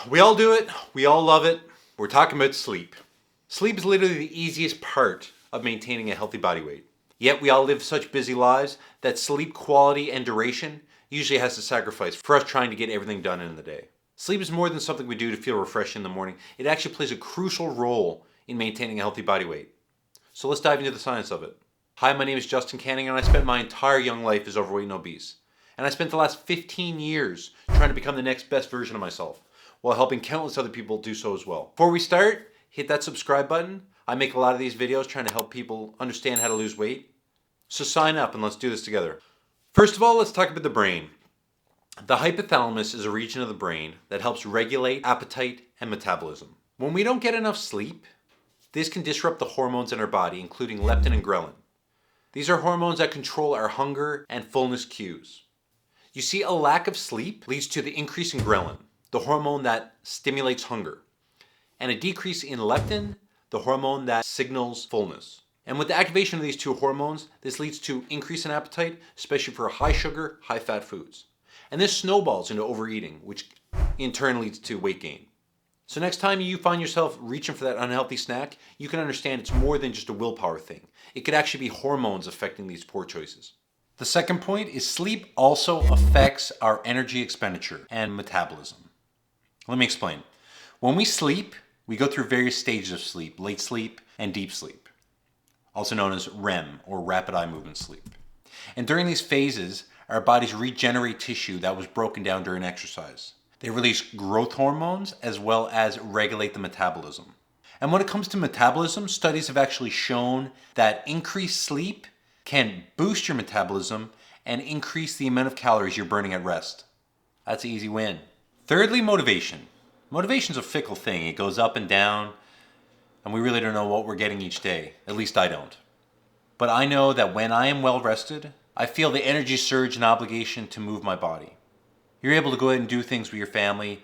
We all do it. We all love it. We're talking about sleep. Sleep is literally the easiest part of maintaining a healthy body weight. Yet we all live such busy lives that sleep quality and duration usually has to sacrifice for us trying to get everything done in the day. Sleep is more than something we do to feel refreshed in the morning. It actually plays a crucial role in maintaining a healthy body weight. So let's dive into the science of it. Hi, my name is Justin Canning and I spent my entire young life as overweight and obese. And I spent the last 15 years trying to become the next best version of myself, while helping countless other people do so as well. Before we start, hit that subscribe button. I make a lot of these videos trying to help people understand how to lose weight. So sign up and let's do this together. First of all, let's talk about the brain. The hypothalamus is a region of the brain that helps regulate appetite and metabolism. When we don't get enough sleep, this can disrupt the hormones in our body, including leptin and ghrelin. These are hormones that control our hunger and fullness cues. You see, a lack of sleep leads to the increase in ghrelin, the hormone that stimulates hunger, and a decrease in leptin, the hormone that signals fullness. And with the activation of these two hormones, this leads to increase in appetite, especially for high sugar, high fat foods. And this snowballs into overeating, which in turn leads to weight gain. So next time you find yourself reaching for that unhealthy snack, you can understand it's more than just a willpower thing. It could actually be hormones affecting these poor choices. The second point is sleep also affects our energy expenditure and metabolism. Let me explain. When we sleep, we go through various stages of sleep, light sleep and deep sleep, also known as REM or rapid eye movement sleep. And during these phases, our bodies regenerate tissue that was broken down during exercise. They release growth hormones as well as regulate the metabolism. And when it comes to metabolism, studies have actually shown that increased sleep can boost your metabolism and increase the amount of calories you're burning at rest. That's an easy win. Thirdly, motivation. Motivation's a fickle thing. It goes up and down, and we really don't know what we're getting each day. At least I don't. But I know that when I am well rested, I feel the energy surge and obligation to move my body. You're able to go ahead and do things with your family,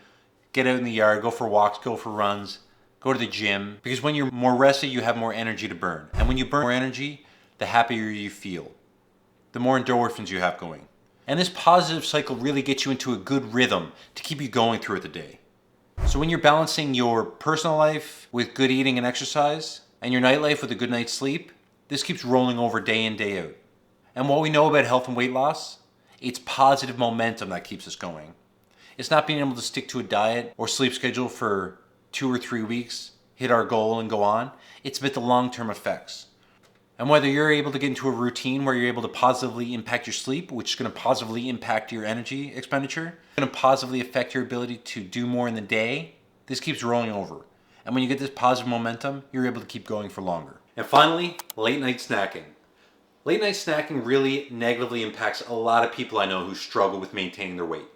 get out in the yard, go for walks, go for runs, go to the gym. Because when you're more rested, you have more energy to burn. And when you burn more energy, the happier you feel, the more endorphins you have going. And this positive cycle really gets you into a good rhythm to keep you going throughout the day. So when you're balancing your personal life with good eating and exercise, and your nightlife with a good night's sleep, this keeps rolling over day in, day out. And what we know about health and weight loss, it's positive momentum that keeps us going. It's not being able to stick to a diet or sleep schedule for 2 or 3 weeks, hit our goal and go on. It's about the long-term effects. And whether you're able to get into a routine where you're able to positively impact your sleep, which is going to positively impact your energy expenditure, going to positively affect your ability to do more in the day, this keeps rolling over. And when you get this positive momentum, you're able to keep going for longer. And finally, late night snacking. Late night snacking really negatively impacts a lot of people I know who struggle with maintaining their weight.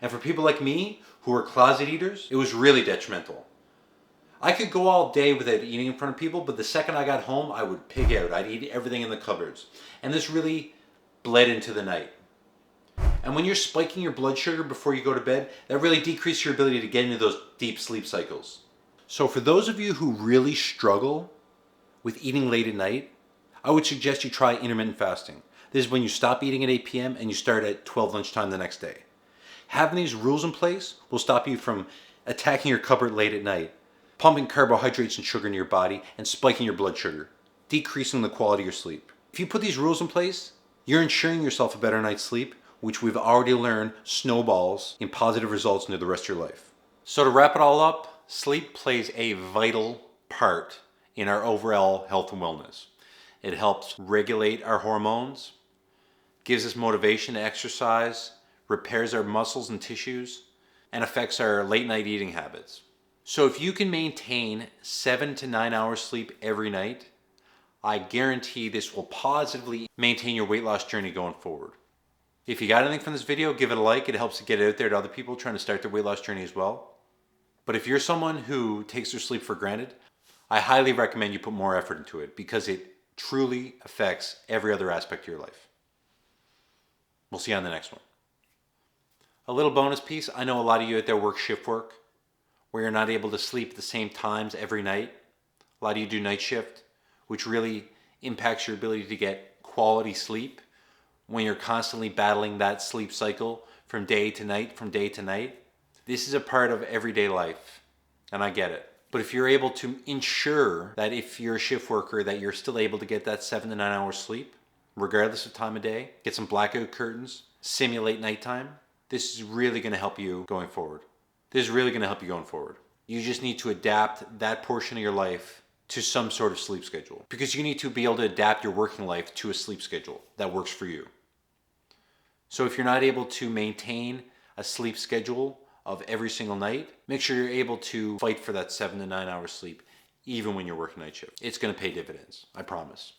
And for people like me, who are closet eaters, it was really detrimental. I could go all day without eating in front of people, but the second I got home, I would pig out. I'd eat everything in the cupboards. And this really bled into the night. And when you're spiking your blood sugar before you go to bed, that really decreases your ability to get into those deep sleep cycles. So for those of you who really struggle with eating late at night, I would suggest you try intermittent fasting. This is when you stop eating at 8 p.m. and you start at 12 lunchtime the next day. Having these rules in place will stop you from attacking your cupboard late at night, pumping carbohydrates and sugar into your body, and spiking your blood sugar, decreasing the quality of your sleep. If you put these rules in place, you're ensuring yourself a better night's sleep, which we've already learned snowballs in positive results into the rest of your life. So to wrap it all up, sleep plays a vital part in our overall health and wellness. It helps regulate our hormones, gives us motivation to exercise, repairs our muscles and tissues, and affects our late night eating habits. So if you can maintain 7 to 9 hours sleep every night, I guarantee this will positively maintain your weight loss journey going forward. If you got anything from this video, give it a like. It helps to get it out there to other people trying to start their weight loss journey as well. But if you're someone who takes their sleep for granted, I highly recommend you put more effort into it because it truly affects every other aspect of your life. We'll see you on the next one. A little bonus piece, I know a lot of you out there work shift work, where you're not able to sleep at the same times every night. A lot of you do night shift, which really impacts your ability to get quality sleep when you're constantly battling that sleep cycle from day to night, from day to night. This is a part of everyday life, and I get it. But if you're able to ensure that if you're a shift worker that you're still able to get that 7 to 9 hours sleep, regardless of time of day, get some blackout curtains, simulate nighttime, this is really going to help you going forward. This is really going to help you going forward. You just need to adapt that portion of your life to some sort of sleep schedule, because you need to be able to adapt your working life to a sleep schedule that works for you. So if you're not able to maintain a sleep schedule of every single night, make sure you're able to fight for that 7 to 9 hours sleep even when you're working night shift. It's going to pay dividends, I promise.